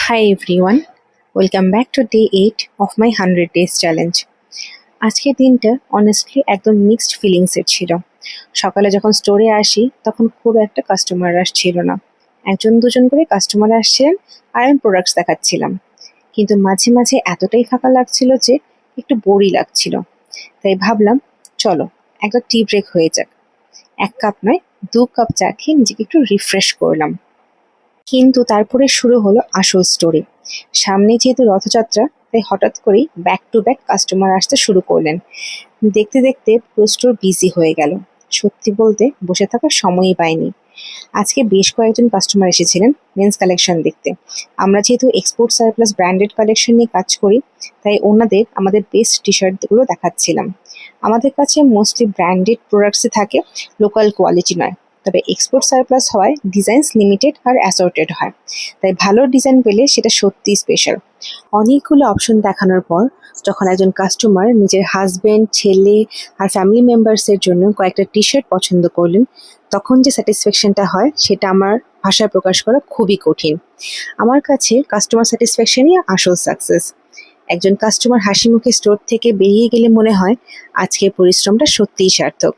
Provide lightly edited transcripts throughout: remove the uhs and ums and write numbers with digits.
Hi everyone, welcome back to day 8 of my 100 days challenge. আজকের দিনটা honestly একদম mixed ফিলিংসের ছিল। সকালে যখন স্টোরে আসি তখন খুব একটা কাস্টমার রাশ ছিল না। একজন দুজন করে কাস্টমার আসছিলেন আর আমি প্রোডাক্টস দেখাচ্ছিলাম। কিন্তু মাঝে মাঝে এতটাই ফাঁকা লাগছিল যে একটু বোরই লাগছিল। তাই ভাবলাম চলো একটা টি ব্রেক হয়ে যাক। 1 কাপ নয় 2 কাপ চা খেয়ে নিজেকে একটু রিফ্রেশ করলাম। কিন্তু তারপরে শুরু হলো আসল স্টোরি। সামনে যেহেতু রথযাত্রা তাই হঠাৎ করেই ব্যাক টু ব্যাক কাস্টমার আসতে শুরু করলেন। দেখতে দেখতে পুরো স্টোর বিজি হয়ে গেল। সত্যি বলতে বসে থাকার সময়ই পাইনি। আজকে বেশ কয়েকজন কাস্টমার এসেছিলেন মেন্স কালেকশন দেখতে। আমরা যেহেতু এক্সপোর্ট সারপ্লাস ব্র্যান্ডেড কালেকশন নিয়ে কাজ করি তাই ওনাদের আমাদের বেস্ট টি শার্টগুলো দেখাচ্ছিলাম। আমাদের কাছে মোস্টলি ব্র্যান্ডেড প্রোডাক্টসই থাকে, লোকাল কোয়ালিটি নয়। তবে এক্সপোর্ট সারপ্লাস হওয়ায় ডিজাইনস লিমিটেড আর অ্যাসর্টেড হয়, তাই ভালো ডিজাইন পেলে সেটা সত্যিই স্পেশাল। অনেকগুলো অপশন দেখানোর পর যখন একজন কাস্টমার নিজের হাজবেন্ড, ছেলে আর ফ্যামিলি মেম্বার্সের জন্য কয়েকটা টি শার্ট পছন্দ করলেন, তখন যে স্যাটিসফ্যাকশনটা হয় সেটা আমার ভাষায় প্রকাশ করা খুবই কঠিন। আমার কাছে কাস্টমার স্যাটিসফ্যাকশনই আসল সাকসেস। একজন কাস্টমার হাসি মুখে স্টোর থেকে বেরিয়ে গেলে মনে হয় আজকের পরিশ্রমটা সত্যিই সার্থক।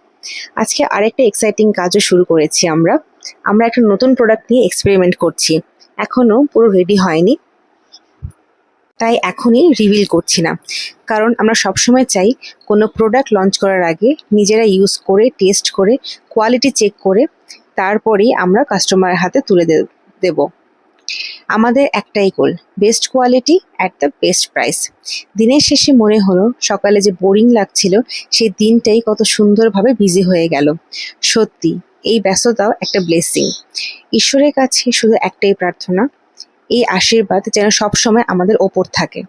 আজকে আরেকটা এক্সাইটিং কাজও শুরু করেছি আমরা একটা নতুন প্রোডাক্ট নিয়ে এক্সপেরিমেন্ট করছি। এখনো পুরো রেডি হয়নি, তাই এখনই রিভিল করছি না। কারণ আমরা সবসময় চাই কোনো প্রোডাক্ট লঞ্চ করার আগে নিজেরা ইউজ করে, টেস্ট করে, কোয়ালিটি চেক করে তারপরেই আমরা কাস্টমারের হাতে তুলে দেব। আমাদের একটাই goal, best quality at the best price. দিনের শেষে মনে হলো সকালে যে বোরিং লাগছিল সেই দিনটাই কত সুন্দরভাবে বিজি হয়ে গেল। সত্যি এই ব্যস্ততাও একটা ব্লেসিং। ঈশ্বরের কাছে শুধু একটাই প্রার্থনা, এই আশীর্বাদ যেন সবসময় আমাদের ওপর থাকে।